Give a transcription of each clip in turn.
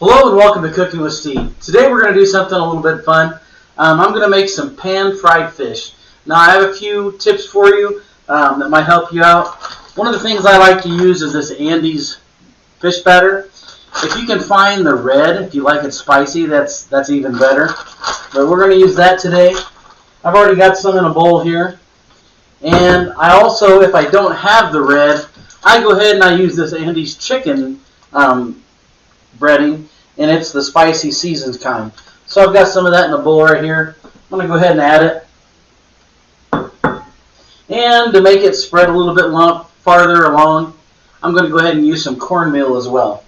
Hello and welcome to Cooking with Steve. Today we're going to do something a little bit fun. I'm going to make some pan-fried fish. Now I have a few tips for you that might help you out. One of the things I like to use is this Andy's fish batter. If you can find the red, if you like it spicy, that's even better. But we're going to use that today. I've already got some in a bowl here. And I also, if I don't have the red, I go ahead and I use this Andy's chicken breading, and it's the spicy seasoned kind. So I've got some of that in a bowl right here. I'm going to go ahead and add it. And to make it spread a little bit farther along, I'm going to go ahead and use some cornmeal as well.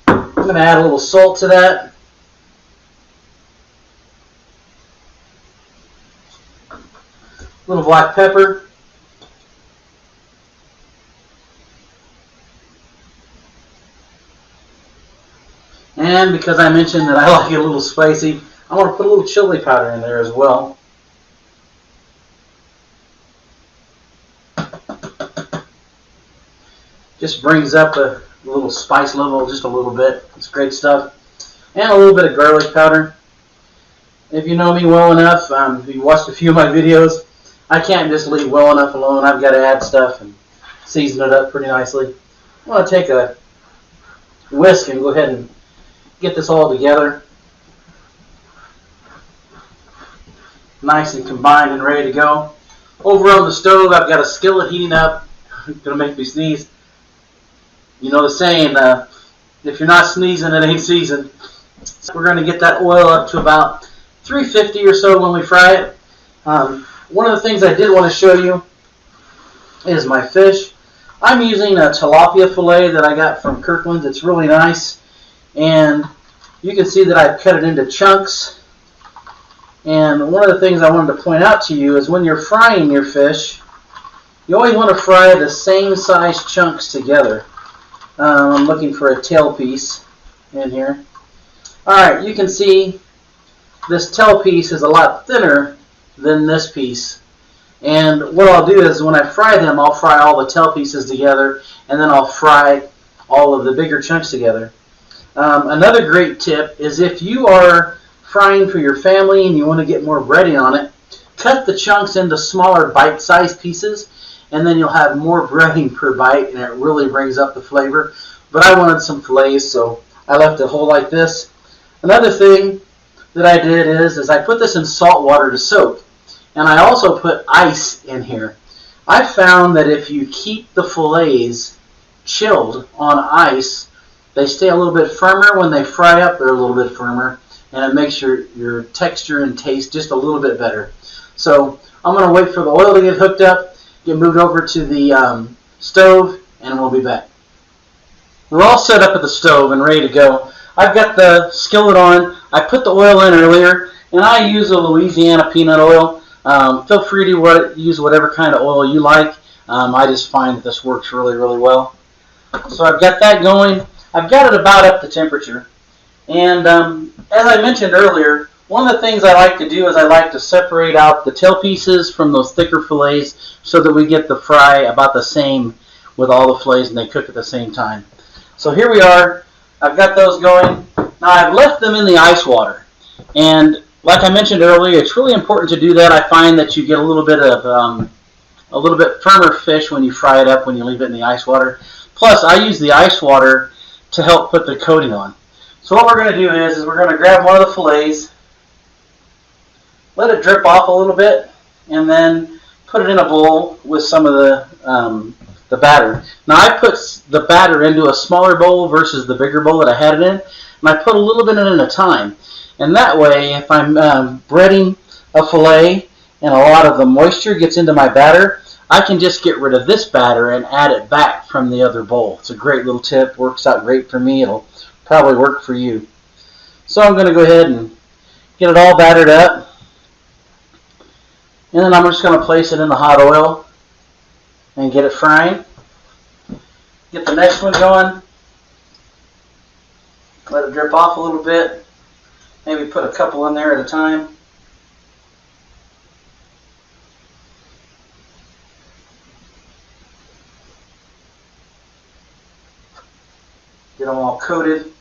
I'm going to add a little salt to that. A little black pepper. And because I mentioned that I like it a little spicy, I want to put a little chili powder in there as well. Just brings up a little spice level just a little bit. It's great stuff. And a little bit of garlic powder. If you know me well enough, if you watched a few of my videos, I can't just leave well enough alone. I've got to add stuff and season it up pretty nicely. I want to take a whisk and go ahead and get this all together. Nice and combined and ready to go. Over on the stove, I've got a skillet heating up. It's going to make me sneeze. You know the saying, if you're not sneezing, it ain't seasoned. So we're going to get that oil up to about 350 or so when we fry it. One of the things I did want to show you is my fish. I'm using a tilapia fillet that I got from Kirkland's. It's really nice. And you can see that I've cut it into chunks. And one of the things I wanted to point out to you is when you're frying your fish, you always want to fry the same size chunks together. I'm looking for a tail piece in here. Alright, you can see this tail piece is a lot thinner than this piece. And what I'll do is when I fry them, I'll fry all the tail pieces together, and then I'll fry all of the bigger chunks together. Another great tip is if you are frying for your family and you want to get more breading on it, cut the chunks into smaller bite-sized pieces, and then you'll have more breading per bite, and it really brings up the flavor. But I wanted some fillets, so I left it whole like this. Another thing that I did is I put this in salt water to soak, and I also put ice in here. I found that if you keep the fillets chilled on ice, they stay a little bit firmer. When they fry up, they're a little bit firmer, and it makes your texture and taste just a little bit better. So I'm going to wait for the oil to get hooked up, get moved over to the stove, and we'll be back. We're all set up at the stove and ready to go. I've got the skillet on. I put the oil in earlier, and I use a Louisiana peanut oil. Feel free to use whatever kind of oil you like. I just find that this works really, really well. So I've got that going. I've got it about up to temperature. And as I mentioned earlier, one of the things I like to do is I like to separate out the tail pieces from those thicker fillets so that we get the fry about the same with all the fillets and they cook at the same time. So here we are. I've got those going. Now I've left them in the ice water. And like I mentioned earlier, it's really important to do that. I find that you get a little bit firmer fish when you fry it up when you leave it in the ice water. Plus, I use the ice water to help put the coating on. So what we're going to do is we're going to grab one of the fillets, let it drip off a little bit, and then put it in a bowl with some of the batter. Now I put the batter into a smaller bowl versus the bigger bowl that I had it in, and I put a little bit in at a time. And that way, if I'm breading a fillet and a lot of the moisture gets into my batter, I can just get rid of this batter and add it back from the other bowl. It's a great little tip. Works out great for me. It'll probably work for you. So I'm going to go ahead and get it all battered up. And then I'm just going to place it in the hot oil and get it frying. Get the next one going. Let it drip off a little bit. Maybe put a couple in there at a time. Get them all coated.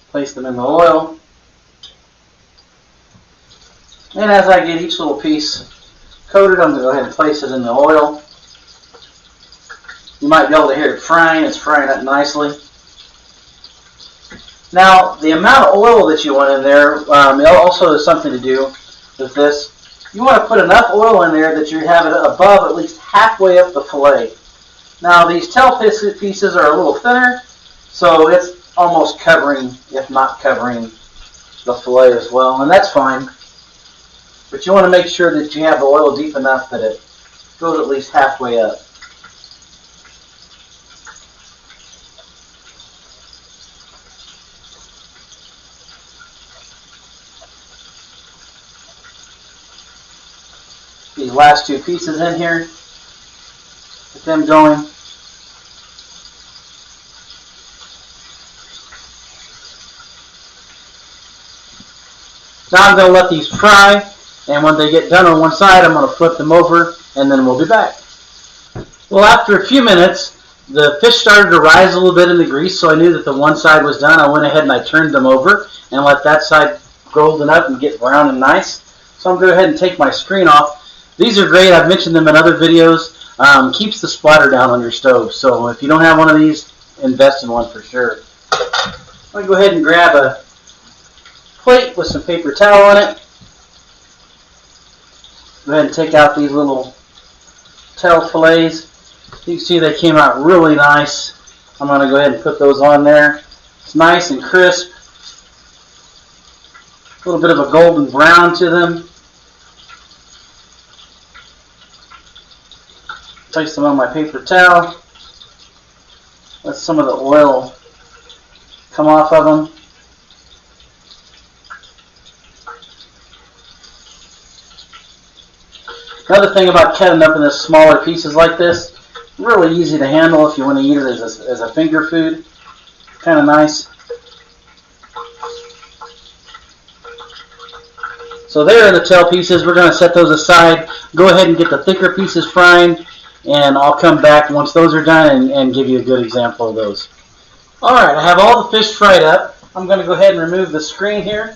Place them in the oil. And as I get each little piece coated, I'm going to go ahead and place it in the oil. You might be able to hear it frying. It's frying up nicely. Now, the amount of oil that you want in there also has something to do with this. You want to put enough oil in there that you have it above at least halfway up the fillet. Now, these tail pieces are a little thinner, so it's almost covering, if not covering, the fillet as well, and that's fine. But you want to make sure that you have the oil deep enough that it goes at least halfway up. These last two pieces in here, get them going. Now I'm going to let these fry, and when they get done on one side, I'm going to flip them over, and then we'll be back. Well, after a few minutes, the fish started to rise a little bit in the grease, so I knew that the one side was done. I went ahead and I turned them over and let that side golden up and get brown and nice. So I'm going to go ahead and take my screen off. These are great. I've mentioned them in other videos. Keeps the splatter down on your stove. So if you don't have one of these, invest in one for sure. I'm going to go ahead and grab a plate with some paper towel on it. Go ahead and take out these little tail fillets. You can see they came out really nice. I'm going to go ahead and put those on there. It's nice and crisp. A little bit of a golden brown to them. Place them on my paper towel. Let some of the oil come off of them. Another thing about cutting up into smaller pieces like this, really easy to handle if you want to eat it as a finger food. Kind of nice. So there are the tail pieces. We're going to set those aside. Go ahead and get the thicker pieces frying, and I'll come back once those are done and give you a good example of those. Alright, I have all the fish fried up. I'm going to go ahead and remove the screen here.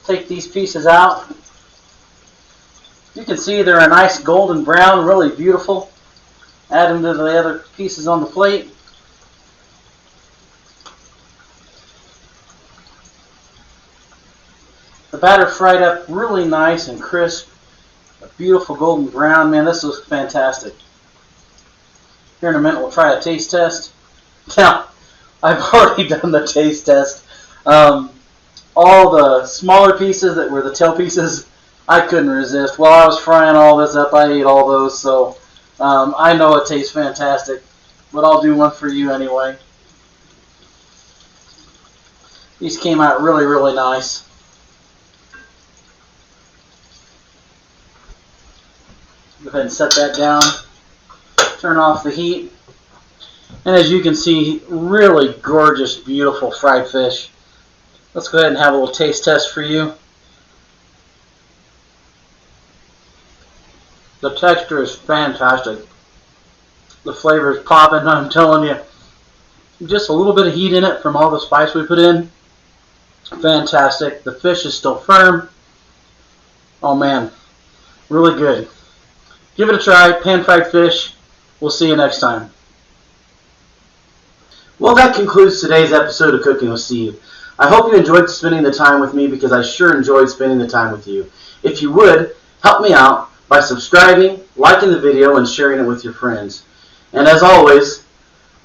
Take these pieces out. You can see they're a nice golden brown, really beautiful. Add them to the other pieces on the plate. The batter fried up really nice and crisp. A beautiful golden brown. Man, this looks fantastic. Here in a minute we'll try a taste test. Now, I've already done the taste test. All the smaller pieces that were the tail pieces, I couldn't resist. While I was frying all this up, I ate all those, so I know it tastes fantastic. But I'll do one for you anyway. These came out really, really nice. Go ahead and set that down. Turn off the heat. And as you can see, really gorgeous, beautiful fried fish. Let's go ahead and have a little taste test for you. The texture is fantastic. The flavor is popping, I'm telling you. Just a little bit of heat in it from all the spice we put in. Fantastic. The fish is still firm. Oh man, really good. Give it a try, pan-fried fish. We'll see you next time. Well, that concludes today's episode of Cooking with Steve. I hope you enjoyed spending the time with me because I sure enjoyed spending the time with you. If you would, help me out by subscribing, liking the video, and sharing it with your friends. And as always,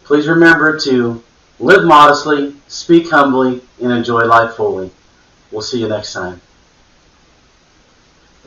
please remember to live modestly, speak humbly, and enjoy life fully. We'll see you next time.